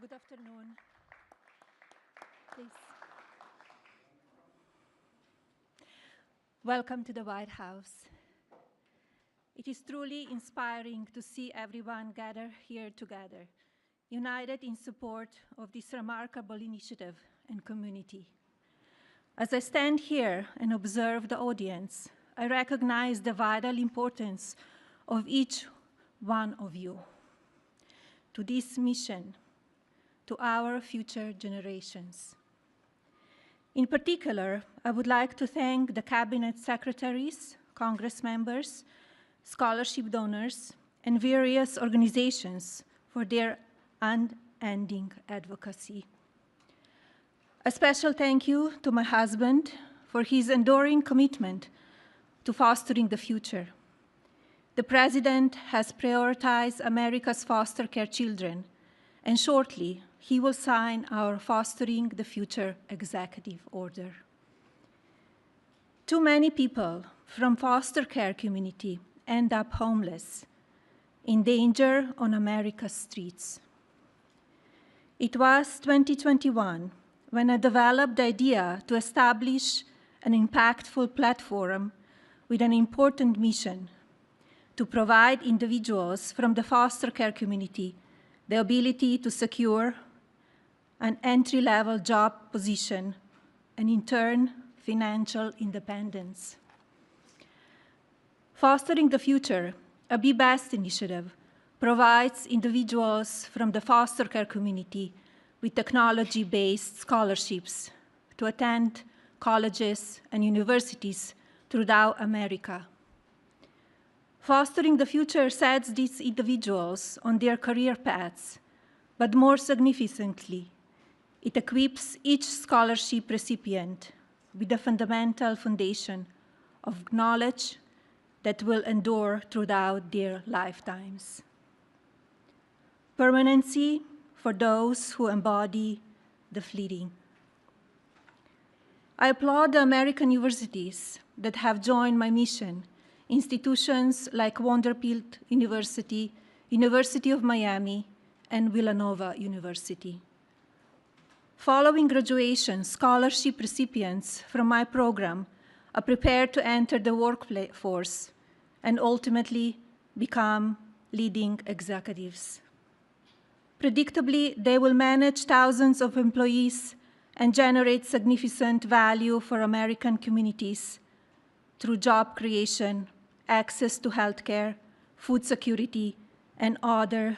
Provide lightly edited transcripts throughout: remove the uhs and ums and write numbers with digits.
Good afternoon. Please. Welcome to the White House. It is truly inspiring to see everyone gather here together, united in support of this remarkable initiative and community. As I stand here and observe the audience, I recognize the vital importance of each one of you to this mission, to our future generations. In particular, I would like to thank the cabinet secretaries, Congress members, scholarship donors, and various organizations for their unending advocacy. A special thank you to my husband for his enduring commitment to fostering the future. The President has prioritized America's foster care children, and shortly, he will sign our Fostering the Future Executive Order. Too many people from foster care community end up homeless, in danger on America's streets. It was 2021 when I developed the idea to establish an impactful platform with an important mission to provide individuals from the foster care community the ability to secure an entry-level job position and, in turn, financial independence. Fostering the Future, a Be Best initiative, provides individuals from the foster care community with technology-based scholarships to attend colleges and universities throughout America. Fostering the Future sets these individuals on their career paths, but more significantly, it equips each scholarship recipient with a fundamental foundation of knowledge that will endure throughout their lifetimes. Permanency for those who embody the fleeting. I applaud the American universities that have joined my mission. Institutions like Vanderbilt University, University of Miami, and Villanova University. Following graduation, scholarship recipients from my program are prepared to enter the workforce and ultimately become leading executives. Predictably, they will manage thousands of employees and generate significant value for American communities through job creation, access to healthcare, food security, and other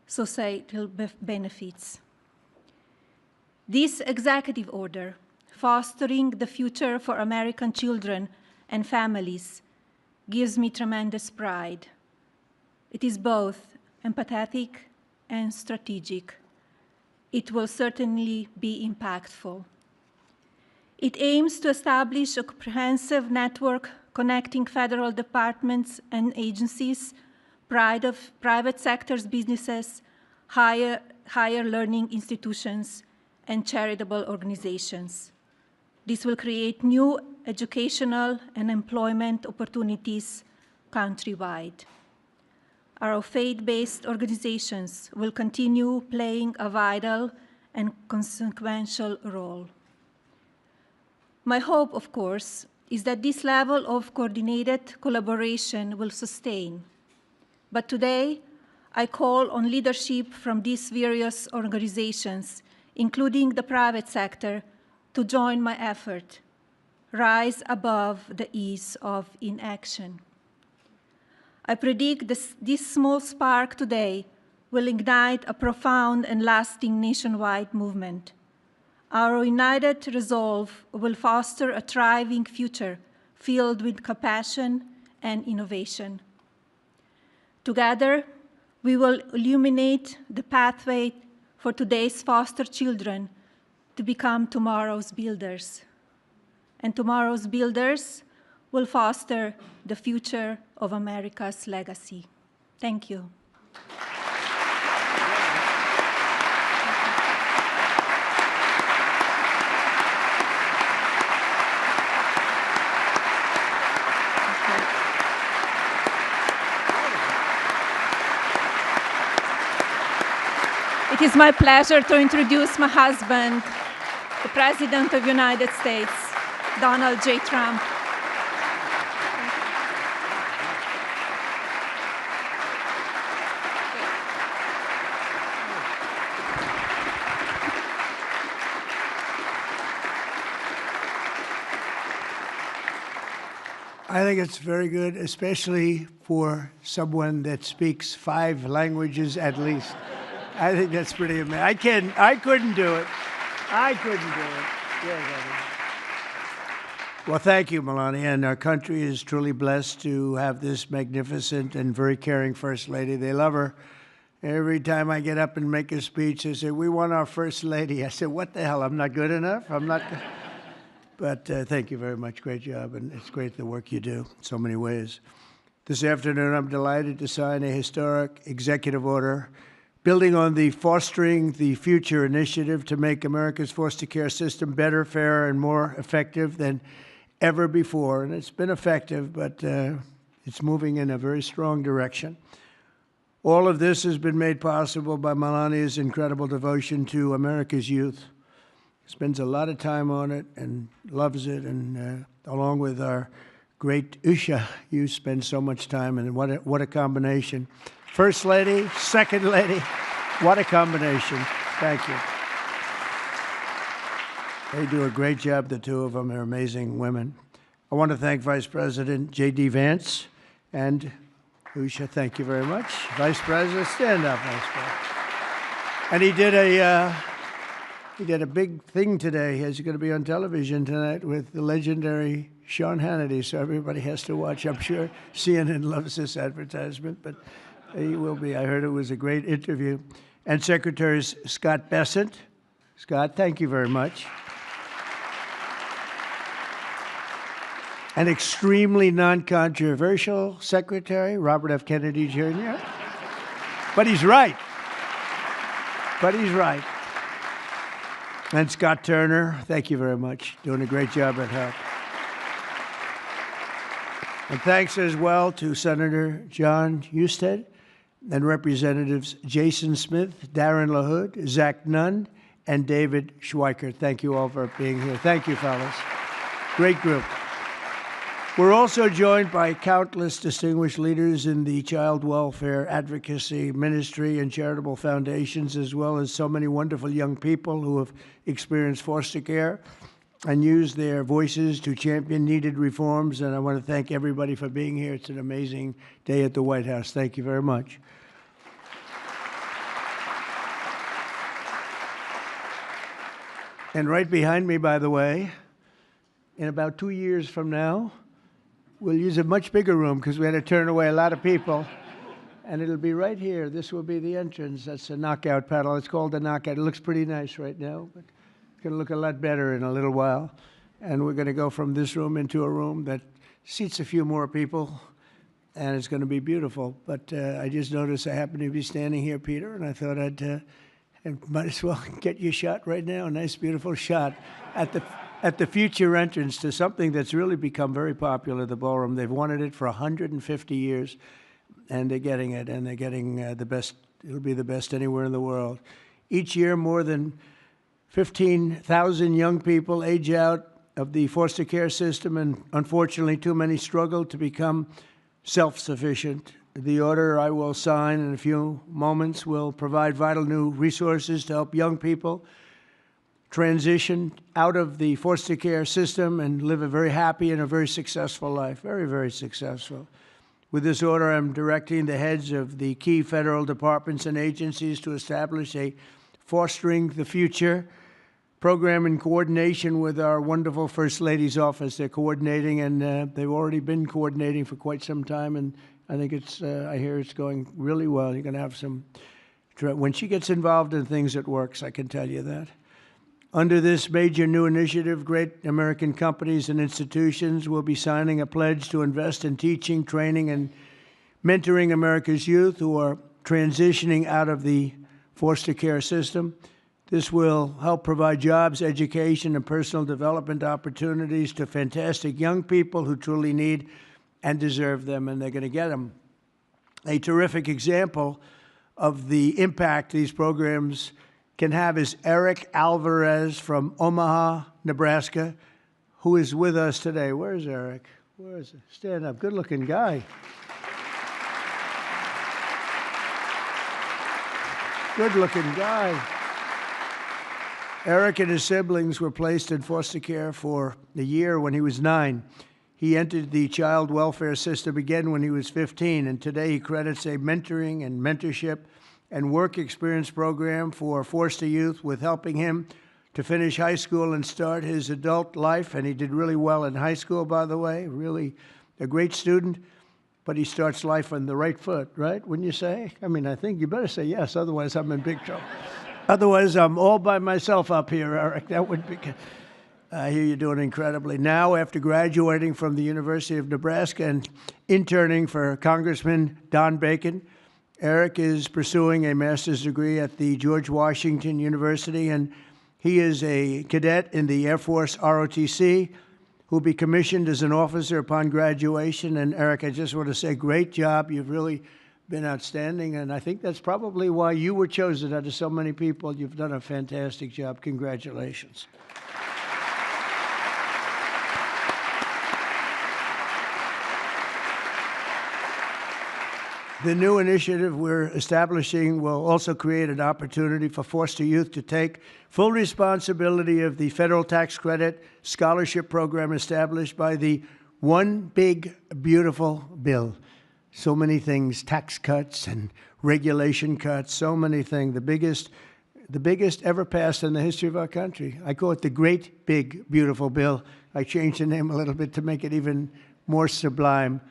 societal benefits. This executive order, Fostering the Future for American Children and Families, gives me tremendous pride. It is both empathetic and strategic. It will certainly be impactful. It aims to establish a comprehensive network connecting federal departments and agencies, private sector's businesses, higher learning institutions, and charitable organizations. This will create new educational and employment opportunities countrywide. Our faith-based organizations will continue playing a vital and consequential role. My hope, of course, is that this level of coordinated collaboration will sustain. But today, I call on leadership from these various organizations, including the private sector, to join my effort, rise above the ease of inaction. I predict this small spark today will ignite a profound and lasting nationwide movement. Our united resolve will foster a thriving future filled with compassion and innovation. Together, we will illuminate the pathway for today's foster children to become tomorrow's builders. And tomorrow's builders will foster the future of America's legacy. Thank you. It is my pleasure to introduce my husband, the President of the United States, Donald J. Trump. I think it's very good, especially for someone that speaks 5 languages at least. I think that's pretty amazing. I couldn't do it. I couldn't do it. Yes, well, thank you, Melania. And our country is truly blessed to have this magnificent and very caring First Lady. They love her. Every time I get up and make a speech, they say, "We want our First Lady." I said, "What the hell? I'm not good enough? I'm not..." But thank you very much. Great job. And it's great the work you do in so many ways. This afternoon, I'm delighted to sign a historic executive order building on the Fostering the Future initiative to make America's foster care system better, fairer, and more effective than ever before. And it's been effective, but it's moving in a very strong direction. All of this has been made possible by Melania's incredible devotion to America's youth. Spends a lot of time on it and loves it, and along with our great Usha, you spend so much time, and what a combination. First Lady, Second Lady, what a combination. Thank you. They do a great job, the two of them. They're amazing women. I want to thank Vice President J.D. Vance and Usha. Thank you very much. Vice President, stand up, Vice President. And he did a big thing today. He's going to be on television tonight with the legendary Sean Hannity, so everybody has to watch. I'm sure CNN loves this advertisement, but he will be. I heard it was a great interview. And Secretary Scott Bessent. Scott, thank you very much. An extremely non-controversial Secretary, Robert F. Kennedy Jr. But he's right. But he's right. And Scott Turner, thank you very much. Doing a great job at HELP. And thanks as well to Senator John Husted and Representatives Jason Smith, Darren LaHood, Zach Nunn, and David Schweikert. Thank you all for being here. Thank you, fellas. Great group. We're also joined by countless distinguished leaders in the child welfare advocacy ministry and charitable foundations, as well as so many wonderful young people who have experienced foster care and used their voices to champion needed reforms. And I want to thank everybody for being here. It's an amazing day at the White House. Thank you very much. And right behind me, by the way, in about 2 years from now, we'll use a much bigger room because we had to turn away a lot of people. And it'll be right here. This will be the entrance. That's a knockout paddle. It's called the knockout. It looks pretty nice right now, but it's going to look a lot better in a little while. And we're going to go from this room into a room that seats a few more people, and it's going to be beautiful. But I just noticed I happen to be standing here, Peter, and I thought I might as well get you a shot right now, a nice, beautiful shot at the future entrance to something that's really become very popular, the ballroom. They've wanted it for 150 years, and they're getting it, and they're getting the best. It'll be the best anywhere in the world. Each year, more than 15,000 young people age out of the foster care system, and unfortunately, too many struggle to become self-sufficient. The order I will sign in a few moments will provide vital new resources to help young people transition out of the foster care system and live a very happy and a very successful life, very, very successful. With this order, I'm directing the heads of the key federal departments and agencies to establish a Fostering the Future program in coordination with our wonderful First Lady's office. They're coordinating, and they've already been coordinating for quite some time, and I think I hear it's going really well. You're going to have some, when she gets involved in things, it works, I can tell you that. Under this major new initiative, great American companies and institutions will be signing a pledge to invest in teaching, training, and mentoring America's youth who are transitioning out of the foster care system. This will help provide jobs, education, and personal development opportunities to fantastic young people who truly need and deserve them, and they're going to get them. A terrific example of the impact these programs can have is Eric Alvarez from Omaha, Nebraska, who is with us today. Where's Eric? Where is he? Stand up. Good-looking guy. Good-looking guy. Eric and his siblings were placed in foster care for a year when he was 9. He entered the child welfare system again when he was 15, and today he credits a mentoring and mentorship and work experience program for foster youth with helping him to finish high school and start his adult life. And he did really well in high school, by the way, really a great student. But he starts life on the right foot, right? Wouldn't you say? I mean, I think you better say yes, otherwise I'm in big trouble. Otherwise, I'm all by myself up here, Eric. That would be... I hear you're doing incredibly. Now, after graduating from the University of Nebraska and interning for Congressman Don Bacon, Eric is pursuing a master's degree at the George Washington University, and he is a cadet in the Air Force ROTC who will be commissioned as an officer upon graduation. And Eric, I just want to say, great job. You've really been outstanding, and I think that's probably why you were chosen out of so many people. You've done a fantastic job. Congratulations. The new initiative we're establishing will also create an opportunity for foster youth to take full responsibility of the federal tax credit scholarship program established by the One Big Beautiful Bill. So many things, tax cuts and regulation cuts, so many things. The biggest ever passed in the history of our country. I call it the Great Big Beautiful Bill. I changed the name a little bit to make it even more sublime.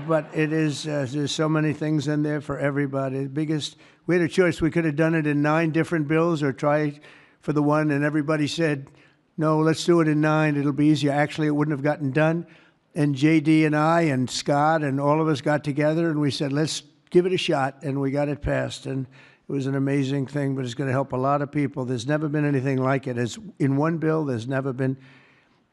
But it is, there's so many things in there for everybody. We had a choice. We could have done it in 9 different bills or try for the one, and everybody said, no, let's do it in 9. It'll be easier. Actually, it wouldn't have gotten done. And J.D. and I and Scott and all of us got together, and we said, let's give it a shot, and we got it passed. And it was an amazing thing, but it's going to help a lot of people. There's never been anything like it. As in one bill, there's never been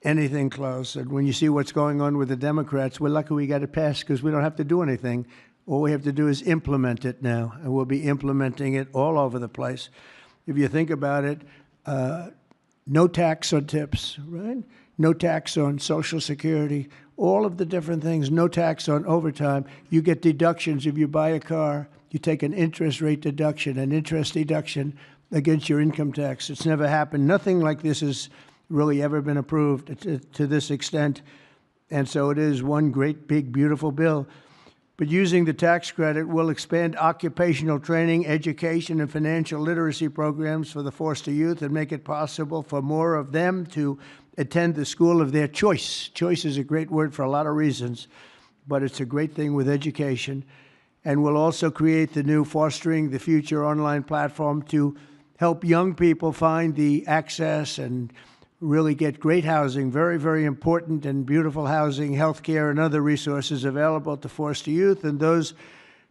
anything close. And when you see what's going on with the Democrats, we're lucky we got it passed because we don't have to do anything. All we have to do is implement it now, and we'll be implementing it all over the place. If you think about it, no tax on tips, right? No tax on Social Security, all of the different things, no tax on overtime. You get deductions if you buy a car. You take an interest rate deduction, an interest deduction against your income tax. It's never happened. Nothing like this has really ever been approved to this extent. And so it is one great, big, beautiful bill. But using the tax credit will expand occupational training, education, and financial literacy programs for the foster youth and make it possible for more of them to attend the school of their choice. Choice is a great word for a lot of reasons, but it's a great thing with education. And we'll also create the new Fostering the Future online platform to help young people find the access and really get great housing, very, very important and beautiful housing, health care, and other resources available to foster youth and those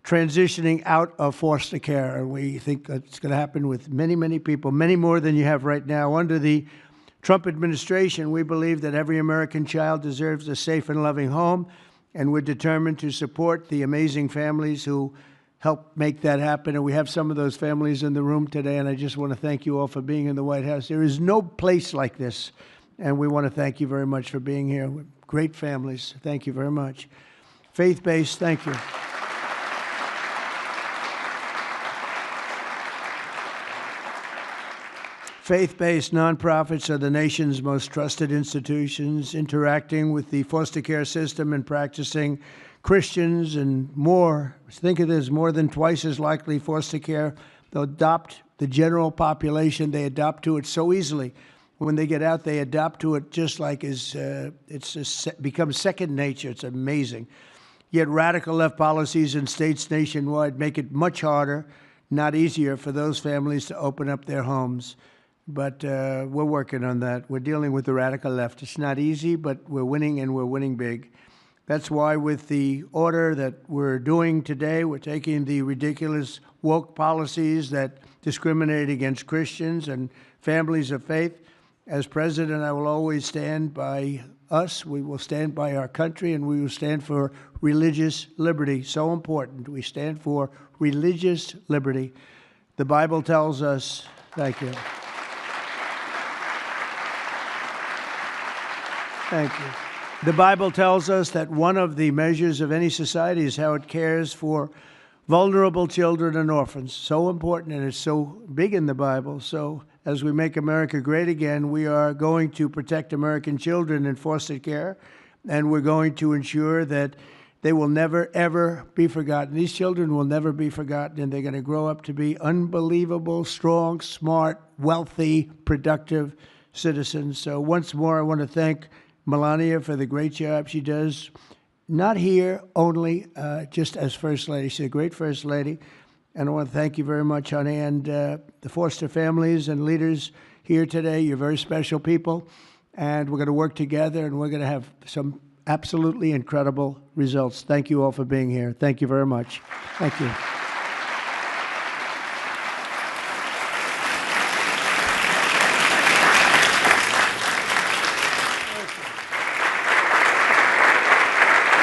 transitioning out of foster care. And we think it's going to happen with many, many people, many more than you have right now. Under the Trump administration, we believe that every American child deserves a safe and loving home, and we're determined to support the amazing families who help make that happen. And we have some of those families in the room today, and I just want to thank you all for being in the White House. There is no place like this, and we want to thank you very much for being here. Great families. Thank you very much. Faith-based, thank you. Faith-based nonprofits are the nation's most trusted institutions, interacting with the foster care system and practicing Christians and more. Think of this, more than twice as likely foster care. They'll adopt the general population. They adopt to it so easily. When they get out, they adopt to it just like becomes second nature. It's amazing. Yet radical left policies in states nationwide make it much harder, not easier, for those families to open up their homes. But we're working on that. We're dealing with the radical left. It's not easy, but we're winning, and we're winning big. That's why with the order that we're doing today, we're taking the ridiculous woke policies that discriminate against Christians and families of faith. As president, I will always stand by us, we will stand by our country, and we will stand for religious liberty. So important. We stand for religious liberty. The Bible tells us, thank you. Thank you. The Bible tells us that one of the measures of any society is how it cares for vulnerable children and orphans. So important, and it's so big in the Bible. So as we make America great again, we are going to protect American children in foster care, and we're going to ensure that they will never, ever be forgotten. These children will never be forgotten, and they're going to grow up to be unbelievable, strong, smart, wealthy, productive citizens. So once more, I want to thank Melania for the great job she does, not here only just as First Lady. She's a great First Lady. And I want to thank you very much, honey, and the foster families and leaders here today. You're very special people, and we're going to work together, and we're going to have some absolutely incredible results. Thank you all for being here. Thank you very much. Thank you.